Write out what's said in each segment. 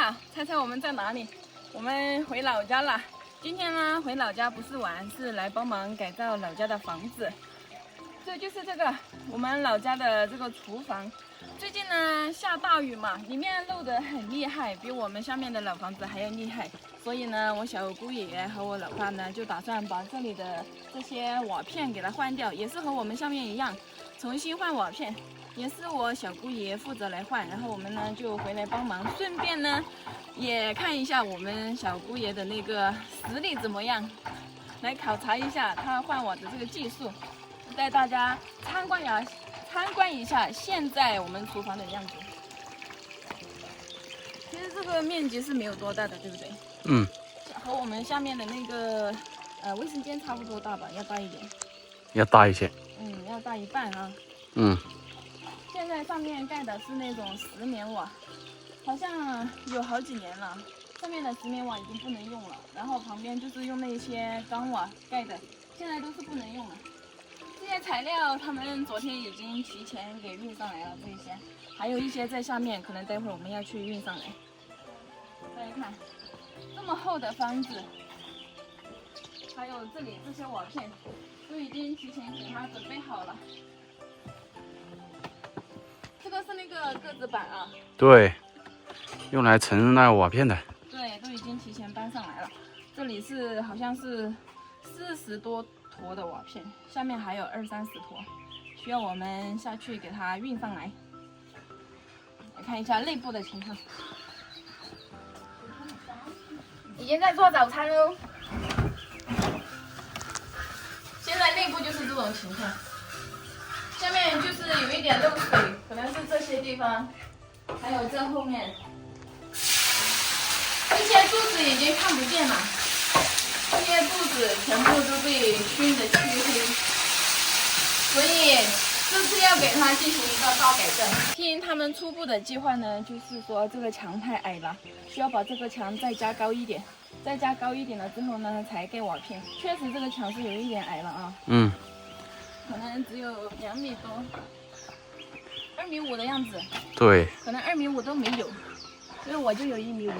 好，猜猜我們在哪裡？我們回老家了。今天呢，回老家不是玩，是來幫忙改造老家的房子。這就是这个我們老家的這個廚房。最近呢下大雨嘛，裡面漏得很厲害，比我們下面的老房子還要厲害。所以呢，我小姑爺爺和我老爸呢就打算把這裡的這些瓦片給它換掉，也是和我們上面一樣，重新換瓦片。也是我小姑爺負責來換，然後我們呢就回來幫忙，順便呢也看一下我們小姑爺的那個實力怎麼樣，來考察一下他換瓦的這個技術，帶大家參觀一下現在我們廚房的樣子。其實這個面積是沒有多大的，對不對？嗯。和我們下面的那個衛生間差不多大吧，要大一點。要大一些。嗯，要大一半啊。嗯。現在上面蓋的是那種石棉瓦，好像有好幾年了。上面的石棉瓦已經不能用了，然後旁邊就是用那些鋼瓦蓋的，現在都是不能用了。這些材料他們昨天已經提前給運上來了，這些還有一些在下面，可能待會兒我們要去運上來。大家看，這麼厚的方子，還有這裡這些瓦片，都已經提前給它準備好了。這個是那個鴿子板啊，對，用來盛那瓦片的。對，都已經提前搬上來了。這裡是好像是40多坨的瓦片，下面還有20-30坨，需要我們下去給它運上來。來看一下內部的情況，已經在做早餐嘍。現在內部就是這種情況。下面就是有一點漏水，可能是這些地方，還有這後面，這些柱子已經看不見了，這些柱子全部都被燻得漆黑，所以這次要給它進行一個大改正。聽他們初步的計劃呢，就是說這個牆太矮了，需要把這個牆再加高一點，再加高一點了之後呢，才蓋瓦片。確實這個牆是有一點矮了啊。嗯。可能只有2米多，2.5米的樣子。對，可能2.5米都沒有，所以我就有1.5米。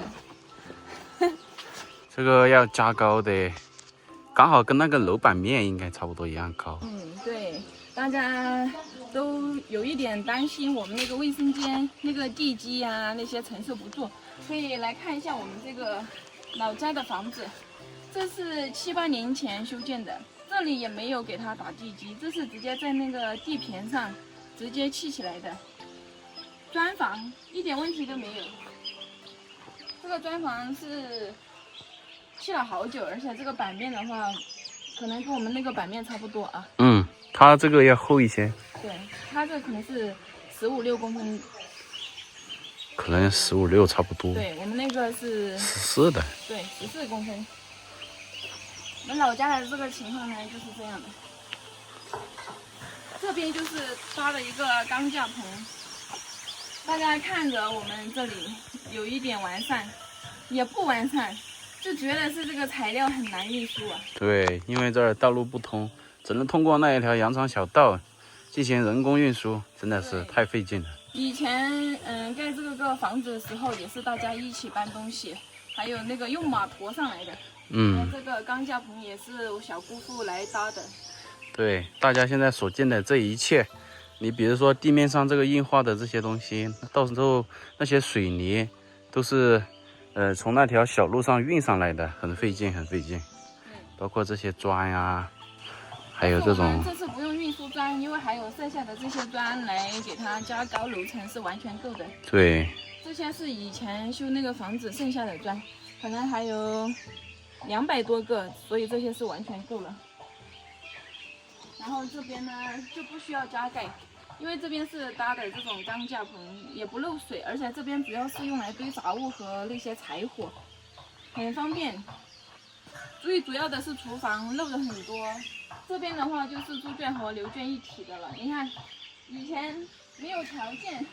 這個要加高的，剛好跟那個樓板面應該差不多一樣高。嗯，對，大家都有一點擔心我們那個衛生間那個地基啊，那些承受不住，可以來看一下我們這個老家的房子，這是7、8年前修建的。這裡也沒有給它打地基，這是直接在那個地坪上直接砌起來的磚房，一點問題都沒有。這個磚房是砌了好久，而且這個板面的話，可能跟我們那個板面差不多啊。嗯，它這個要厚一些。對，它這可能是15-16公分。可能15-16差不多。對，我們那個是14的。對，14公分。我們老家的這個情況呢，就是這樣的。這邊就是搭了一個鋼架棚，大家看着我們這裡有一點完善，也不完善，就覺得是這個材料很難運輸啊。對，因為這兒道路不通，只能通過那一條羊腸小道進行人工運輸，真的是太費勁了。以前蓋這個房子的時候，也是大家一起搬東西，還有那個用馬馱上來的。這個鋼架棚也是我小姑父來搭的。對，大家現在所見的這一切，你比如說地面上這個硬化的這些東西，到時候那些水泥都是從那條小路上運上來的，很費勁，很費勁。包括這些磚呀，還有這種。這次不用運輸磚，因為還有剩下的這些磚來給它加高樓層是完全夠的。對，這些是以前修那個房子剩下的磚，可能還有200多個，所以這些是完全夠了。然後這邊呢就不需要加蓋，因為這邊是搭的這種鋼架棚，也不漏水，而且這邊主要是用來堆雜物和那些柴火，很方便。最主要的是廚房漏的很多，這邊的話就是豬圈和牛圈一體的了。你看，以前沒有條件，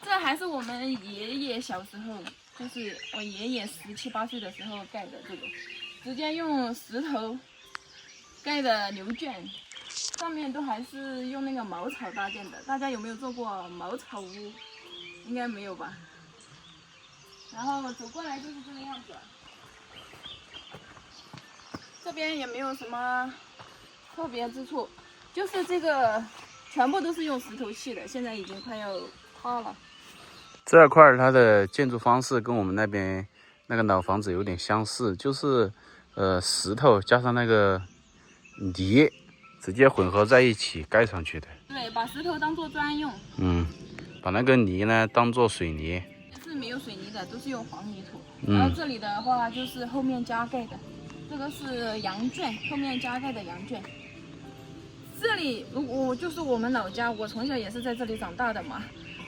這還是我們爺爺小時候，就是我爺爺17、18歲的時候蓋的這個。直接用石頭蓋的牛圈，上面都還是用那個茅草搭建的。大家有沒有做過茅草屋？應該沒有吧？然後走过来就是這個樣子。這邊也沒有什麼特別之處，就是這個全部都是用石頭砌的，現在已經快要塌了。這塊它的建築方式跟我們那邊那個老房子有點相似，就是石頭加上那個泥直接混合在一起蓋上去的。对，把石頭當做磚用。把那個泥呢當做水泥。是沒有水泥的，都是用黃泥土。然後這裡的話就是後面加蓋的，這個是羊圈，後面加蓋的羊圈。這裡就是我們老家，我從小也是在這裡長大的嘛。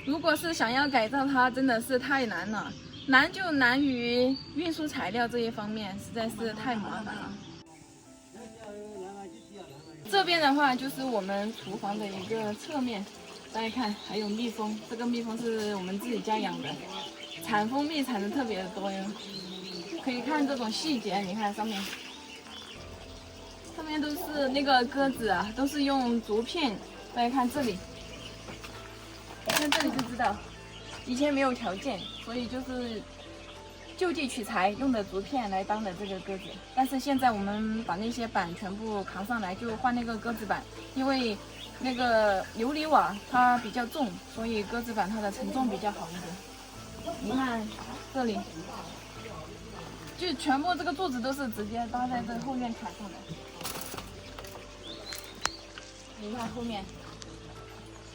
如果是想要改造它，真的是太難了，難就難於運輸材料這一方面，實在是太麻煩了。這邊的話就是我們廚房的一個側面，大家看，還有蜜蜂，這個蜜蜂是我們自己家養的，產蜂蜜產的特別的多喲。可以看這種細節，你看上面都是那個鴿子啊，都是用竹片。大家看這裡，看這裡就知道，以前沒有條件，所以就是就地取材，用的竹片來當的這個鴿子。但是現在我們把那些板全部扛上來，就換那個鴿子板，因為那个琉璃瓦它比較重，所以鴿子板它的承重比較好一點。你看這裡，就全部這個柱子都是直接搭在這後面砍上的。你看後面，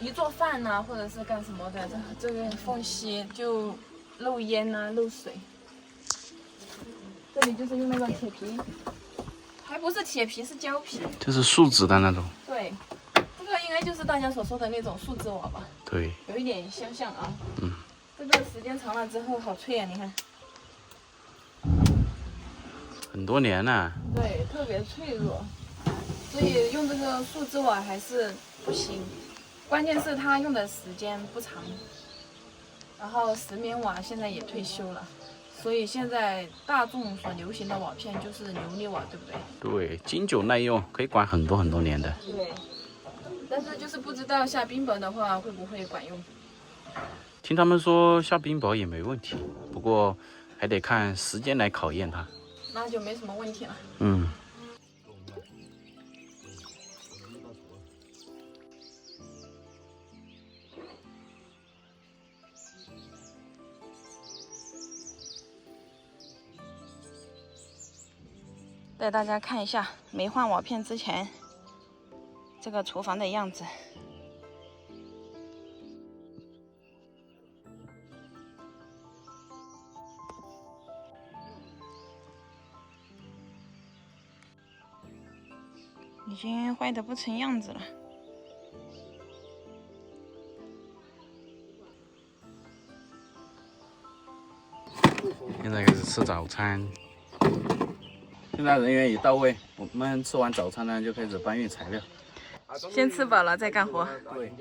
一做飯吶，或者是幹什麼的，這個縫隙就漏煙啊，漏水。這裡就是用那個鐵皮，還不是鐵皮，是膠皮，就是樹脂的那種。對。這個應該就是大家所說的那種樹脂瓦吧？對，有一點相像啊。這個時間長了之後好脆啊，你看。很多年了。對，特別脆弱，所以用這個樹脂瓦還是不行。關鍵是它用的時間不長。然後石棉瓦現在也退休了，所以現在大眾所流行的瓦片就是琉璃瓦，對不對？對，經久耐用，可以管很多年的。對。但是就是不知道下冰雹的話會不會管用。聽他們說下冰雹也沒問題，不過還得看時間來考驗它。那就沒什麼問題了。帶大家看一下沒換瓦片之前這個廚房的樣子。已經壞得不成樣子了。現在開始吃早餐。現在人員已到位，我們吃完早餐呢，就開始搬運材料。先吃飽了再幹活。對。